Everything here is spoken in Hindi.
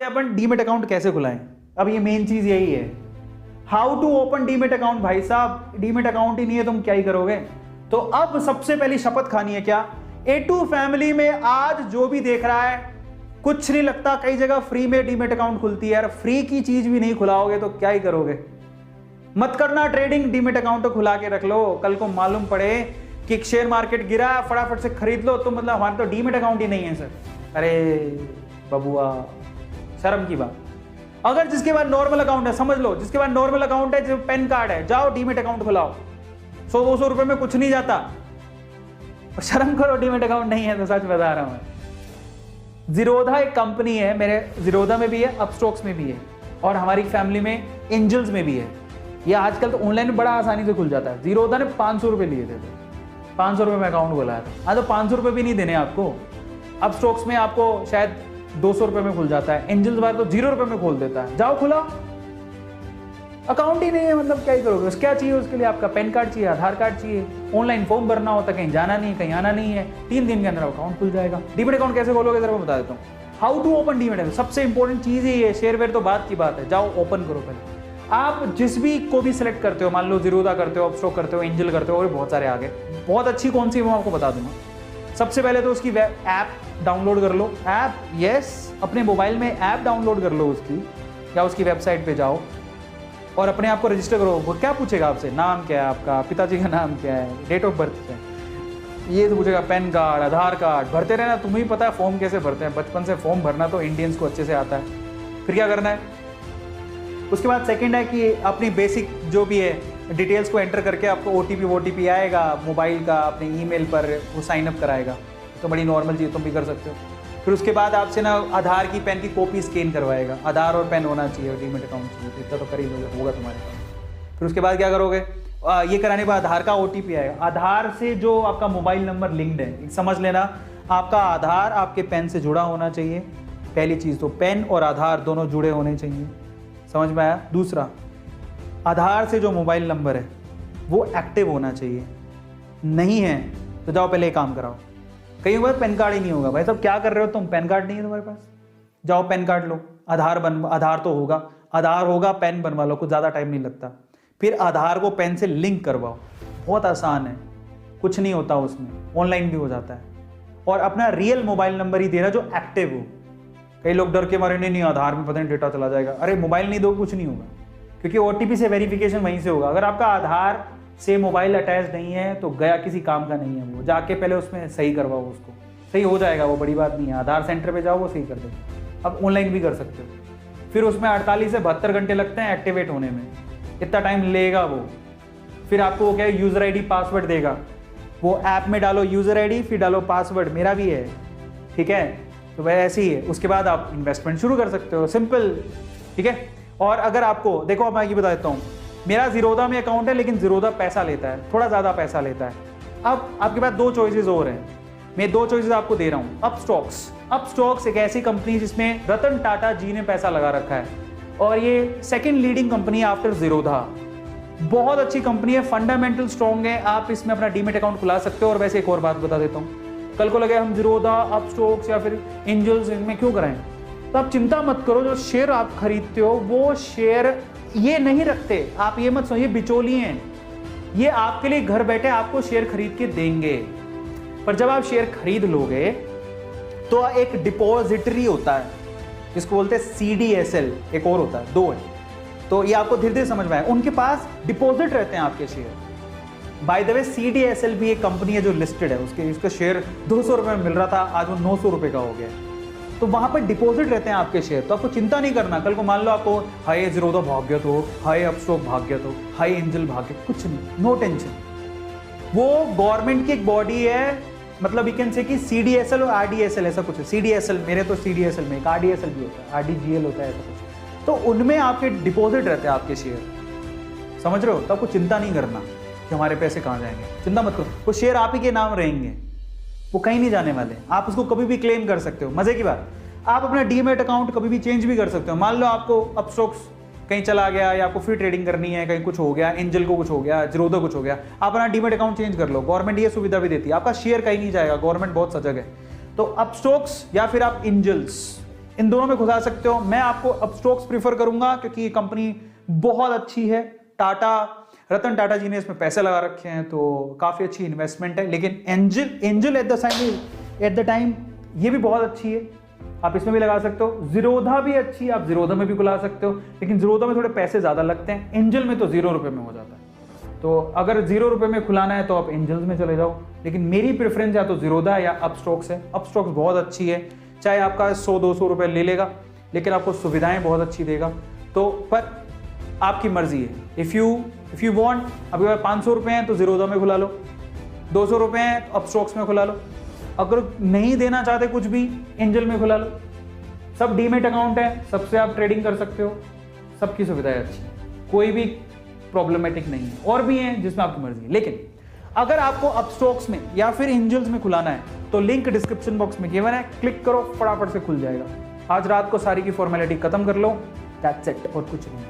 अपन डीमेट अकाउंट कैसे खुलाएं? अब ये मेन चीज यही है, how to open demat account. भाई साहब डीमेट अकाउंट ही नहीं है, तुम क्या ही करोगे? तो अब सबसे पहली शपथ खानी है क्या, A2 फैमिली में आज जो भी देख रहा है, कुछ नहीं लगता, कई जगह फ्री में डीमेट अकाउंट खुलती है यार, फ्री की चीज भी नहीं खुलाओगे तो क्या ही करोगे? मत करना ट्रेडिंग, डीमेट अकाउंट तो खुला के रख लो, कल को मालूम पड़े कि शेयर मार्केट गिरा, फटाफट से खरीद लो तो मतलब हमारे तो डीमेट अकाउंट ही नहीं है सर। अरे बबुआ, शर्म की बात। अगर जिसके पास नॉर्मल अकाउंट है, समझ लो जिसके पास नॉर्मल अकाउंट है, जो पैन कार्ड है, जाओ डीमेट अकाउंट खुलाओ, 100-200 रुपए में कुछ नहीं जाता। शर्म करो, डीमेट अकाउंट नहीं है तो सच बता रहा हूं मैं। जीरोधा एक कंपनी है, मेरे जीरोधा में भी है, अपस्टॉक्स में भी है, और हमारी फैमिली में एंजल्स में भी है। ये आजकल तो ऑनलाइन बड़ा आसानी से खुल जाता है। जीरोधा ने 500 रुपए लिए थे, 500 रुपए में अकाउंट खुलाया था। हाँ तो 500 रुपए भी नहीं देने आपको, अपस्टॉक्स में आपको शायद 200 रुपए में खुल जाता है, एंजल्स वाला तो 0 रुपए में खोल देता है। जाओ खुला, अकाउंट ही नहीं है, मतलब क्या ही करोगे? क्या चाहिए उसके लिए? आपका पैन कार्ड चाहिए, आधार कार्ड चाहिए, ऑनलाइन फॉर्म भरना होता है, कहीं जाना नहीं है, कहीं आना नहीं है, 3 दिन के अंदर अकाउंट खुल जाएगा। डीमेट अकाउंट कैसे खोलोगे जरा मैं बता देता हूँ। How to open demat account, सबसे इंपॉर्टेंट चीज ही है, शेयर वेयर तो बात की बात है, जाओ ओपन करो पहले। आप जिस भी को भी सिलेक्ट करते हो, मान लो जीरोधा करते हो, अपस्टॉक करते हो, एंजल करते हो, और बहुत सारे आगे, बहुत अच्छी कौन सी मैं आपको बता दूंगा। सबसे पहले तो उसकी ऐप डाउनलोड कर लो, ऐप, यस, अपने मोबाइल में ऐप डाउनलोड कर लो उसकी, या उसकी वेबसाइट पे जाओ और अपने आप को रजिस्टर करो। वो क्या पूछेगा आपसे, नाम क्या है आपका, पिताजी का नाम क्या है, डेट ऑफ बर्थ क्या है, ये तो पूछेगा, पैन कार्ड, आधार कार्ड, भरते रहना। तुम्हें ही पता है फॉर्म कैसे भरते हैं, बचपन से फॉर्म भरना तो इंडियंस को अच्छे से आता है। फिर क्या करना है, उसके बाद सेकंड है कि अपनी बेसिक जो भी है डिटेल्स को एंटर करके आपको OTP आएगा मोबाइल का, अपने ईमेल पर वो साइन अप कराएगा। तो बड़ी नॉर्मल चीज़, तुम भी कर सकते हो। फिर उसके बाद आपसे ना आधार की, पैन की कॉपी स्कैन करवाएगा, आधार और पैन होना चाहिए, डीमेट अकाउंट चाहिए, इतना तो कर ही लोगे, होगा तुम्हारे पास। फिर उसके बाद क्या करोगे, ये कराने के बाद आधार का OTP आएगा। आधार से जो आपका मोबाइल नंबर लिंक्ड है, समझ लेना आपका आधार आपके पैन से जुड़ा होना चाहिए, पहली चीज़ तो पैन और आधार दोनों जुड़े होने चाहिए, समझ में आया। दूसरा, आधार से जो मोबाइल नंबर है वो एक्टिव होना चाहिए, नहीं है तो जाओ पहले काम कराओ। कई बार पैन कार्ड ही नहीं होगा, भाई साहब क्या कर रहे हो तुम, पैन कार्ड नहीं है तुम्हारे पास, जाओ पैन कार्ड लो, आधार तो होगा, आधार होगा, पैन बनवा लो, कुछ ज़्यादा टाइम नहीं लगता। फिर आधार को पैन से लिंक करवाओ, बहुत आसान है, कुछ नहीं होता उसमें, ऑनलाइन भी हो जाता है। और अपना रियल मोबाइल नंबर ही देना जो एक्टिव हो। कई लोग डर के मारे नहीं आधार में पता नहीं डेटा चला जाएगा, अरे मोबाइल नहीं दो कुछ नहीं होगा, क्योंकि OTP से वेरिफिकेशन वहीं से होगा। अगर आपका आधार से मोबाइल अटैच नहीं है तो गया किसी काम का नहीं है, वो जाके पहले उसमें सही करवाओ, उसको सही हो जाएगा, वो बड़ी बात नहीं है। आधार सेंटर पे जाओ, वो सही कर देगा। अब ऑनलाइन भी कर सकते हो। फिर उसमें 48 से 72 घंटे लगते हैं एक्टिवेट होने में, इतना टाइम लेगा वो। फिर आपको वो क्या है, यूजर ID पासवर्ड देगा, वो ऐप में डालो यूजर ID, फिर डालो पासवर्ड, मेरा भी है, ठीक है, तो वह ऐसे ही है। उसके बाद आप इन्वेस्टमेंट शुरू कर सकते हो, सिंपल, ठीक है। और अगर आपको देखो, अब मैं ये बता देता हूँ, मेरा जीरोधा में अकाउंट है, लेकिन जीरोधा पैसा लेता है, थोड़ा ज़्यादा पैसा लेता है। अब आपके पास 2 चॉइसेस और हैं, मैं 2 चॉइसेस आपको दे रहा हूँ। अपस्टॉक्स एक ऐसी कंपनी जिसमें रतन टाटा जी ने पैसा लगा रखा है, और ये सेकेंड लीडिंग कंपनी है आफ्टर जीरोधा। बहुत अच्छी कंपनी है, फंडामेंटल स्ट्रॉन्ग है, आप इसमें अपना डीमेट अकाउंट खुला सकते हो। और वैसे एक और बात बता देता हूँ, कल को लगे हम जीरोधा, अपस्टॉक्स या फिर एंजल्स इनमें क्यों कराएं, तो आप चिंता मत करो, जो शेयर आप खरीदते हो वो शेयर ये नहीं रखते, आप ये मत समझिए बिचौलिए हैं, ये आपके लिए घर बैठे आपको शेयर खरीद के देंगे। पर जब आप शेयर खरीद लोगे तो एक डिपॉजिटरी होता है, जिसको बोलते हैं CDSL, एक और होता है, 2 है, तो ये आपको धीरे धीरे समझ में आए। उनके पास डिपॉजिट रहते हैं आपके share. By the way CDSL भी एक कंपनी है जो लिस्टेड है, इसका शेयर 200 रुपये में मिल रहा था, आज वो 900 रुपये का हो गया। तो वहां पर डिपॉजिट रहते हैं आपके शेयर, तो आपको चिंता नहीं करना। कल को मान लो आपको हाई जीरोधा भाग गया तो, हाई अपस्टॉक भाग गया तो, हाई एंजल भाग गया, कुछ नहीं, नो टेंशन। वो गवर्नमेंट की एक बॉडी है, मतलब यू कैन से कि CDSL और RDSL ऐसा कुछ है। CDSL, मेरे तो CDSL में एक RDSL भी होता है, RDGL होता है, ऐसा कुछ, तो उनमें आपके डिपॉजिट रहते हैं आपके शेयर, समझ रहे हो। तो आपको चिंता नहीं करना कि हमारे पैसे कहाँ जाएंगे, चिंता मत करो, वो शेयर आप ही के नाम रहेंगे, वो कहीं नहीं जाने वाले, आप उसको कभी भी क्लेम कर सकते हो। मजे की बात, आप अपना डीमेट अकाउंट कभी भी चेंज भी कर सकते हो। मान लो आपको अपस्टॉक्स कहीं चला गया, या आपको फ्री ट्रेडिंग करनी है, कहीं कुछ हो गया, एंजल को कुछ हो गया, जीरोधा कुछ हो गया, आप अपना डीमेट अकाउंट चेंज कर लो, गवर्नमेंट ये सुविधा भी देती है, आपका शेयर कहीं नहीं जाएगा, गवर्नमेंट बहुत सजग है। तो अपस्टॉक्स या फिर आप एंजल्स, इन दोनों में घुसा सकते हो। मैं आपको अपस्टॉक्स प्रीफर करूंगा क्योंकि ये कंपनी बहुत अच्छी है। रतन टाटा जी ने इसमें पैसे लगा रखे हैं, तो काफी अच्छी इन्वेस्टमेंट है। लेकिन एंजल एट द टाइम ये भी बहुत अच्छी है, आप इसमें भी लगा सकते हो। जीरोधा भी अच्छी है, आप जीरोधा में भी खुला सकते हो, लेकिन जीरोधा में थोड़े पैसे ज्यादा लगते हैं। एंजल में तो 0 रुपए में हो जाता है, तो अगर 0 रुपए में खुलाना है तो आप एंजल्स में चले जाओ। लेकिन मेरी प्रेफरेंस या तो जीरोधा या अपस्टॉक्स है। अपस्टॉक्स बहुत अच्छी है, चाहे आपका 100-200 रुपए ले लेगा, लेकिन आपको सुविधाएं बहुत अच्छी देगा। तो पर आपकी मर्जी है। इफ यू वांट, अभी 500 रुपए हैं तो जीरोधा में खुला लो, 200 रुपए हैं तो अपस्टॉक्स में खुला लो, अगर नहीं देना चाहते कुछ भी एंजल में खुला लो। सब डीमेट अकाउंट है, सबसे आप ट्रेडिंग कर सकते हो, सबकी सुविधाएं अच्छी है, कोई भी प्रॉब्लमेटिक नहीं है। और भी हैं जिसमें आपकी मर्जी है। लेकिन अगर आपको अपस्टॉक्स में या फिर एंजल्स में खुलाना है तो लिंक डिस्क्रिप्शन बॉक्स में गिवन है, क्लिक करो, फटाफट से खुल जाएगा। आज रात को सारी की फॉर्मेलिटी खत्म कर लो, दैट्स इट, और कुछ नहीं।